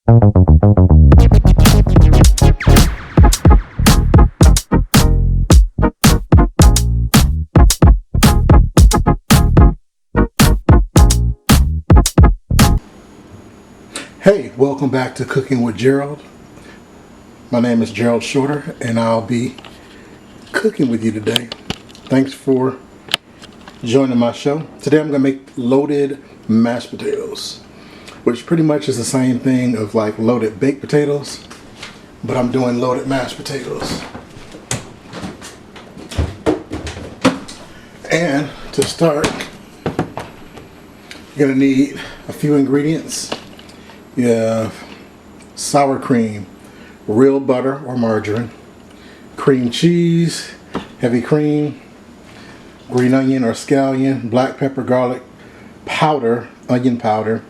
Hey, welcome back to Cooking with Gerald. My name is Gerald Shorter and I'll be cooking with you today. Thanks for joining my show. Today I'm going to make loaded mashed potatoes, which pretty much is the same thing of like loaded baked potatoes, but I'm doing loaded mashed potatoes. And to start, you're going to need a few ingredients. You have sour cream, real butter or margarine, cream cheese, heavy cream, green onion or scallion, black pepper, garlic powder, onion powder,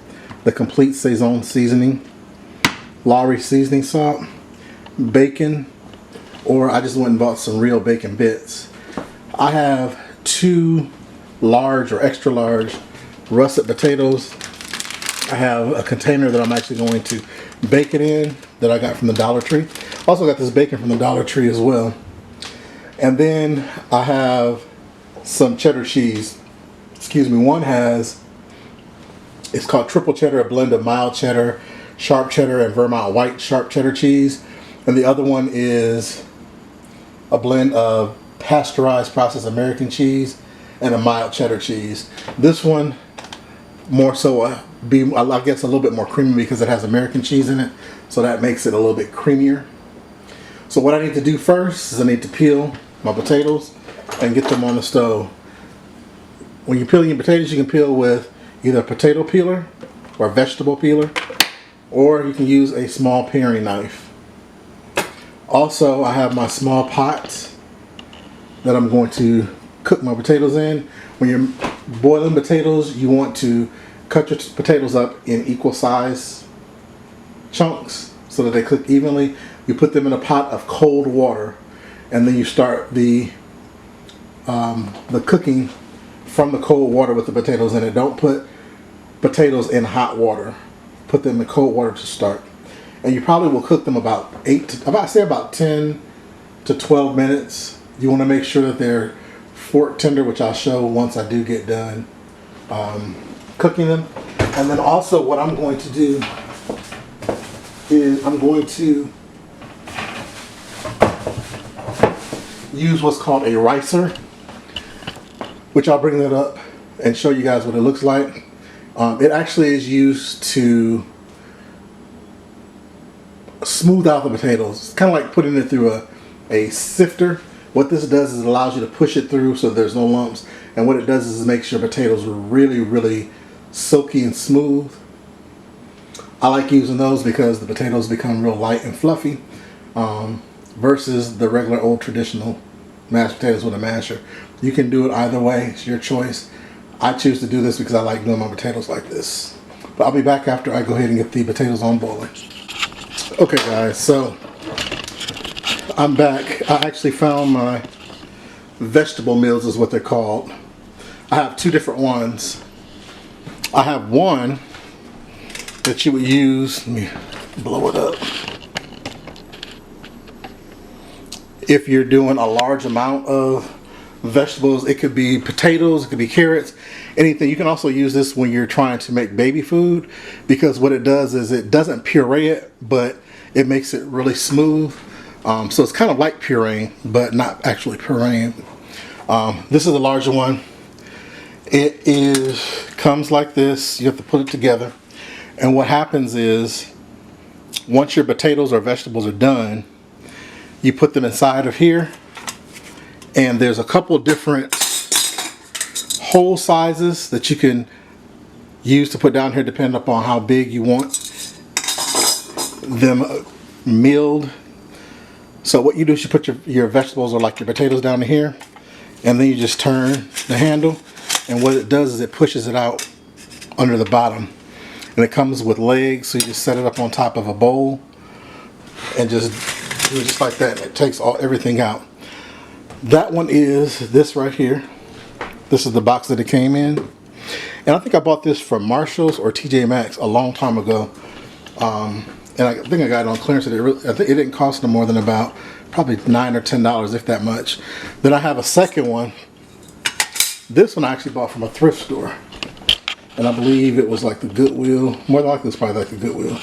the complete Saison seasoning, Lowry seasoning salt, bacon, or I just went and bought some real bacon bits. I have 2 large or extra large russet potatoes. I have a container that I'm actually going to bake it in that I got from the Dollar Tree. Also got this bacon from the Dollar Tree as well. And then I have some cheddar cheese. Excuse me, one has, it's called triple cheddar, a blend of mild cheddar, sharp cheddar, and Vermont white sharp cheddar cheese. And the other one is a blend of pasteurized processed American cheese and a mild cheddar cheese. This one more so I guess a little bit more creamy because it has American cheese in it, so that makes it a little bit creamier. So what I need to do first is I need to peel my potatoes and get them on the stove. When you're peeling your potatoes, you can peel with either a potato peeler or a vegetable peeler, or you can use a small paring knife. Also, I have my small pot that I'm going to cook my potatoes in. When you're boiling potatoes, you want to cut your potatoes up in equal size chunks so that they cook evenly. You put them in a pot of cold water, and then you start the cooking from the cold water with the potatoes in it. Don't put potatoes in hot water. Put them in cold water to start. And you probably will cook them about 10 to 12 minutes. You want to make sure that they're fork tender, which I'll show once I do get done cooking them. And then also what I'm going to do is I'm going to use what's called a ricer, which I'll bring that up and show you guys what it looks like. It actually is used to smooth out the potatoes. It's kind of like putting it through a sifter. What this does is it allows you to push it through so there's no lumps, and what it does is it makes your potatoes really silky and smooth. I like using those because the potatoes become real light and fluffy versus the regular old traditional mashed potatoes with a masher. You can do it either way, it's your choice. I choose to do this because I like doing my potatoes like this. But I'll be back after I go ahead and get the potatoes on boiling. Okay guys, so I'm back. I actually found my vegetable meals is what they're called. I have 2 different ones. I have one that you would use, let me blow it up. If you're doing a large amount of vegetables, it could be potatoes, it could be carrots, anything. You can also use this when you're trying to make baby food, because what it does is it doesn't puree it, but it makes it really smooth. So it's kind of like pureeing, but not actually pureeing. This is a larger one. It comes like this. You have to put it together. And what happens is, once your potatoes or vegetables are done, you put them inside of here. And there's a couple different hole sizes that you can use to put down here depending upon how big you want them milled. So what you do is you put your vegetables or like your potatoes down here, and then you just turn the handle, and what it does is it pushes it out under the bottom. And it comes with legs, so you just set it up on top of a bowl and just do it just like that, and it takes everything out. That one is this right here. This is the box that it came in. And I think I bought this from Marshall's or TJ Maxx a long time ago. and I think I got it on clearance. I think it didn't cost no more than about probably $9 or $10, if that much. Then I have a second one. This one I actually bought from a thrift store, and I believe it was like the Goodwill. More than likely, it's probably like the Goodwill.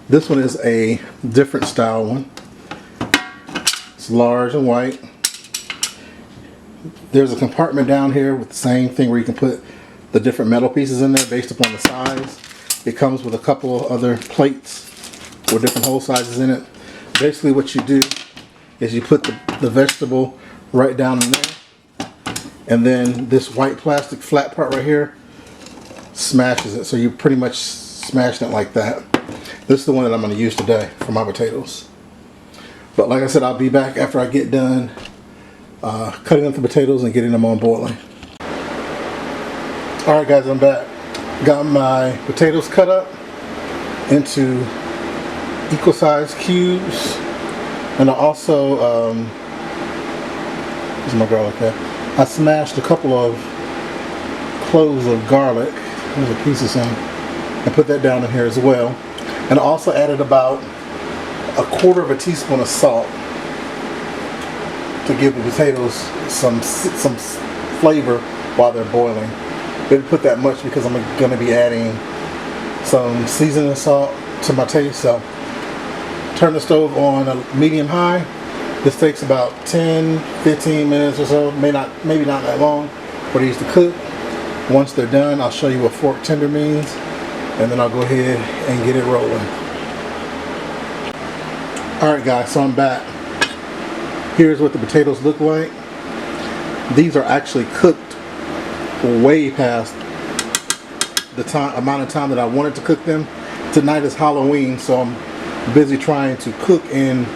This one is a different style one. It's large and white. There's a compartment down here with the same thing where you can put the different metal pieces in there based upon the size. It comes with a couple of other plates with different hole sizes in it. Basically what you do is you put the vegetable right down in there, and then this white plastic flat part right here smashes it. So you pretty much smashed it like that. This is the one that I'm going to use today for my potatoes. But like I said, I'll be back after I get done cutting up the potatoes and getting them on boiling. Alright guys, I'm back. Got my potatoes cut up into equal size cubes, and I also where's my garlic at? I smashed a couple of cloves of garlic. There's a piece of some, and put that down in here as well. And I also added about a quarter of a teaspoon of salt to give the potatoes some flavor while they're boiling. Didn't put that much because I'm going to be adding some seasoning salt to my taste. So turn the stove on a medium high. This takes about 10-15 minutes or so, maybe not that long for these to cook. Once they're done, I'll show you what fork tender means, and then I'll go ahead and get it rolling. Alright guys, so I'm back. Here's what the potatoes look like. These are actually cooked way past the amount of time that I wanted to cook them. Tonight is Halloween, so I'm busy trying to cook and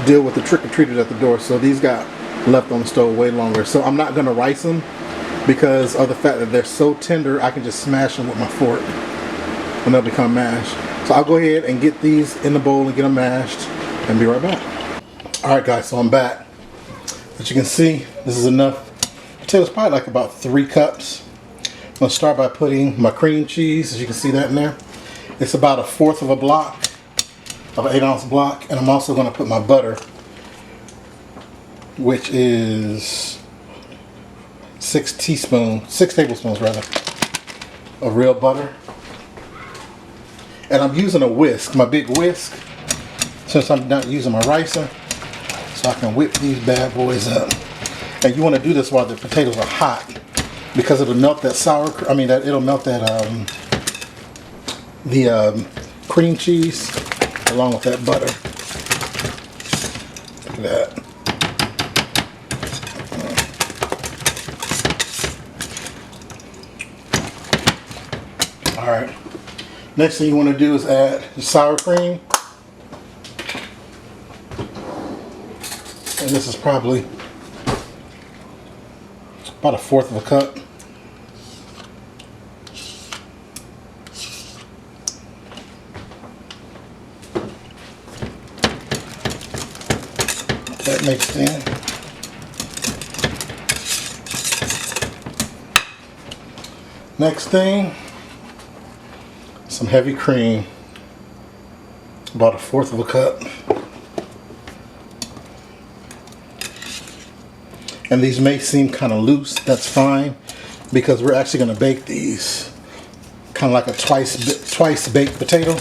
deal with the trick-or-treaters at the door. So these got left on the stove way longer. So I'm not going to rice them because of the fact that they're so tender. I can just smash them with my fork and they'll become mashed. So I'll go ahead and get these in the bowl and get them mashed and be right back. Alright guys, so I'm back. As you can see, this is enough potatoes, probably like about 3 cups. I'm going to start by putting my cream cheese, as you can see that in there. It's about 1/4 of a block, of an 8-ounce block. And I'm also going to put my butter, which is 6 tablespoons rather, of real butter. And I'm using a whisk, my big whisk, since I'm not using my ricer, so I can whip these bad boys up. And you want to do this while the potatoes are hot, because it'll melt that it'll melt that the cream cheese along with that butter. Look at that. All right. Next thing you want to do is add the sour cream. And this is probably about 1/4 of a cup. That mixed in. Next thing, some heavy cream, about 1/4 of a cup. And these may seem kind of loose, that's fine, because we're actually going to bake these kind of like a twice baked potato.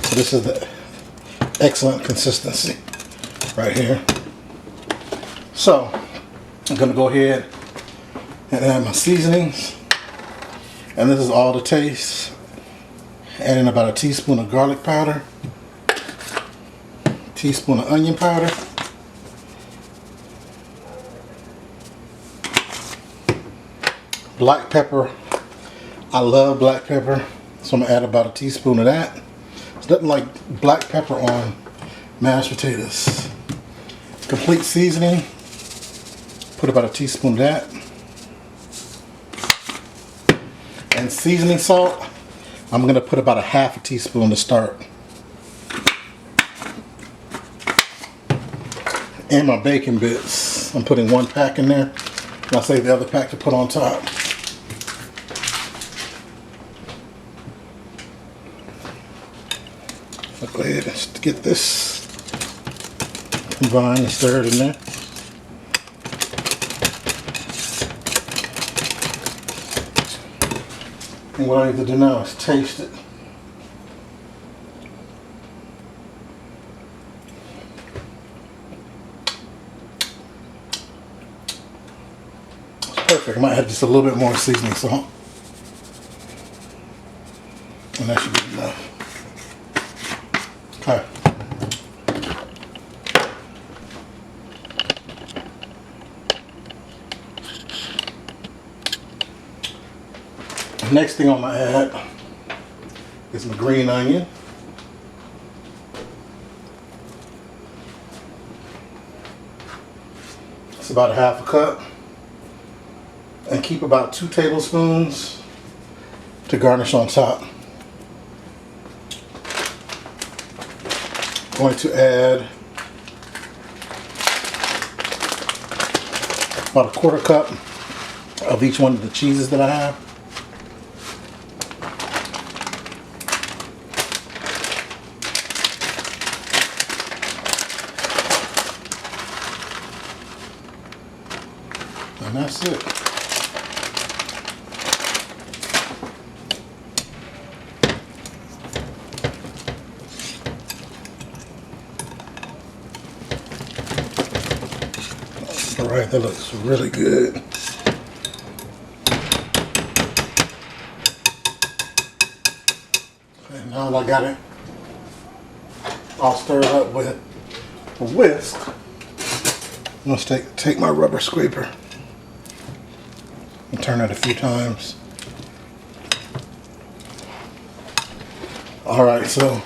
So this is the excellent consistency right here. So I'm going to go ahead and add my seasonings. And this is all to taste. Add in about a teaspoon of garlic powder, teaspoon of onion powder, black pepper. I love black pepper, so I'm going to add about a teaspoon of that. There's nothing like black pepper on mashed potatoes. Complete seasoning, put about a teaspoon of that. And seasoning salt, I'm going to put about 1/2 teaspoon to start. And my bacon bits, I'm putting 1 pack in there, and I'll save the other pack to put on top. So go ahead and get this combined and stir it in there. And what I need to do now is taste it. It's perfect. I might have just a little bit more seasoning salt. And that should be enough. Okay. Next thing I'm going to add is my green onion. It's about a half a cup. And keep about 2 tablespoons to garnish on top. I'm going to add about a 1/4 cup of each one of the cheeses that I have. And that's it. All right, that looks really good. And now I got it all stirred up with a whisk. I'm gonna take my rubber scraper and turn it a few times. All right, so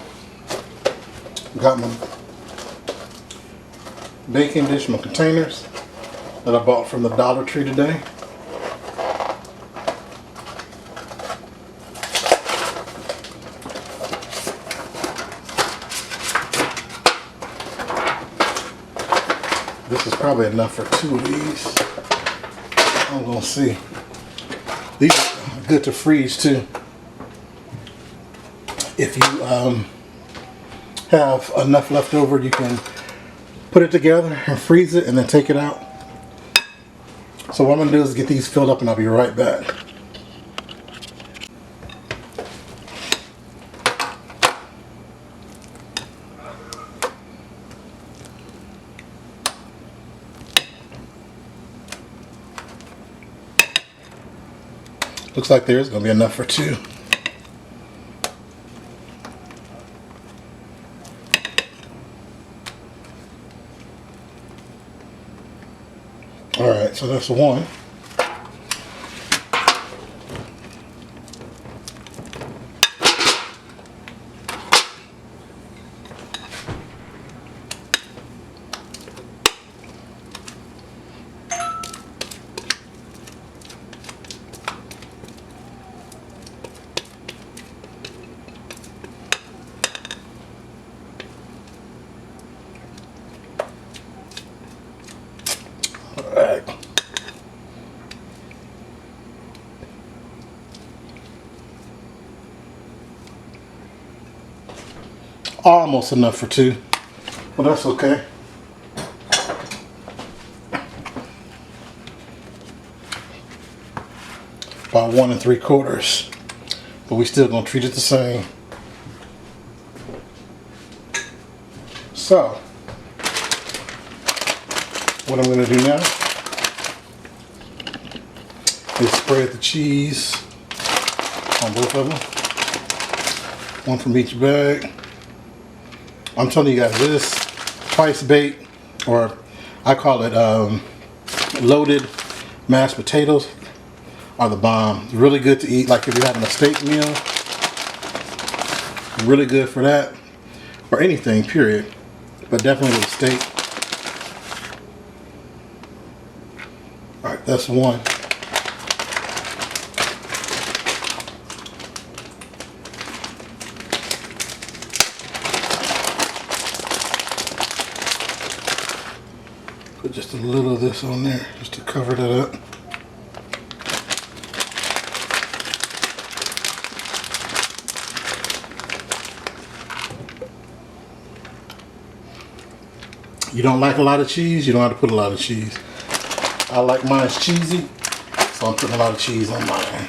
got my baking dish, my containers that I bought from the Dollar Tree today. This is probably enough for 2 of these. I'm gonna see. These are good to freeze too. If you have enough left over, you can put it together and freeze it and then take it out. So what I'm gonna do is get these filled up and I'll be right back. Looks like there's gonna be enough for 2. All right, so that's 1. All right. Almost enough for 2, but that's okay. About 1 3/4, but we still gonna treat it the same. So, what I'm gonna do now is spread the cheese on both of them, 1 from each bag. I'm telling you guys, this twice baked, or I call it loaded mashed potatoes, are the bomb. It's really good to eat, like if you're having a steak meal. Really good for that, or anything, period. But definitely with steak. All right, that's 1. Put just a little of this on there, just to cover that up. You don't like a lot of cheese, you don't have to put a lot of cheese. I like mine cheesy, so I'm putting a lot of cheese on mine.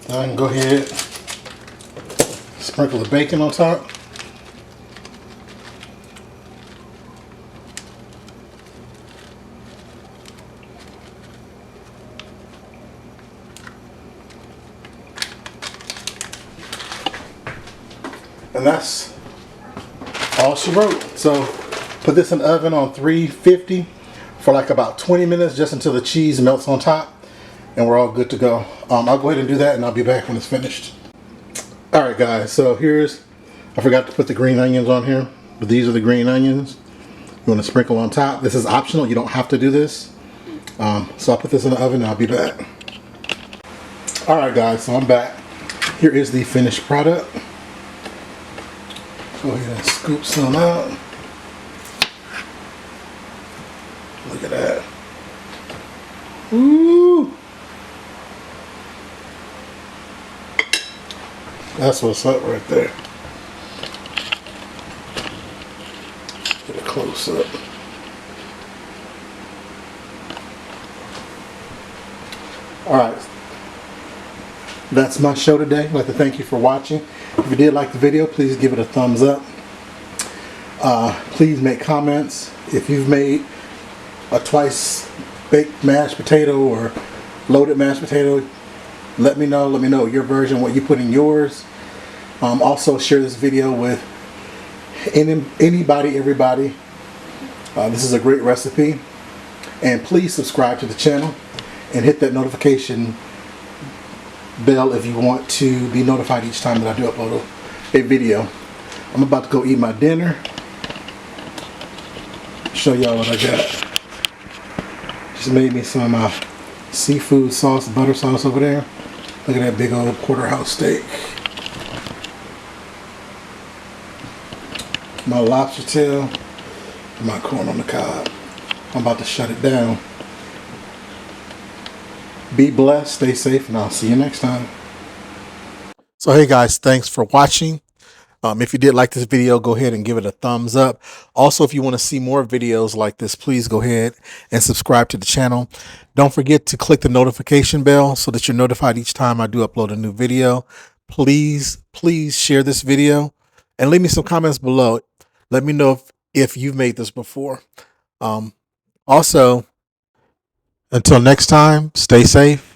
Then I can go ahead, sprinkle the bacon on top. And that's all she wrote. So put this in the oven on 350 for like about 20 minutes, just until the cheese melts on top, and we're all good to go. I'll go ahead and do that, and I'll be back when it's finished. All right, guys, so I forgot to put the green onions on here, but these are the green onions you want to sprinkle on top. This is optional, you don't have to do this. So I'll put this in the oven and I'll be back. All right, guys, so I'm back. Here is the finished product. Go ahead and scoop some out. Look at that. Ooh. That's what's up right there. Get a close up. Alright. That's my show today. I'd like to thank you for watching. If you did like the video, please give it a thumbs up. Please make comments. If you've made a twice baked mashed potato or loaded mashed potato, let me know. Let me know your version, what you put in yours. Also share this video with anybody, everybody. This is a great recipe. And please subscribe to the channel and hit that notification bell if you want to be notified each time that I do upload a video. I'm about to go eat my dinner. Show y'all what I got. Just made me some of my seafood sauce, butter sauce over there. Look at that big old porterhouse steak. My lobster tail and my corn on the cob. I'm about to shut it down. Be blessed, stay safe, and I'll see you next time. So hey guys, thanks for watching. If you did like this video, go ahead and give it a thumbs up. Also, if you want to see more videos like this, please go ahead and subscribe to the channel. Don't forget to click the notification bell so that you're notified each time I do upload a new video. Please share this video and leave me some comments below. Let me know if you've made this before. Also, until next time, stay safe.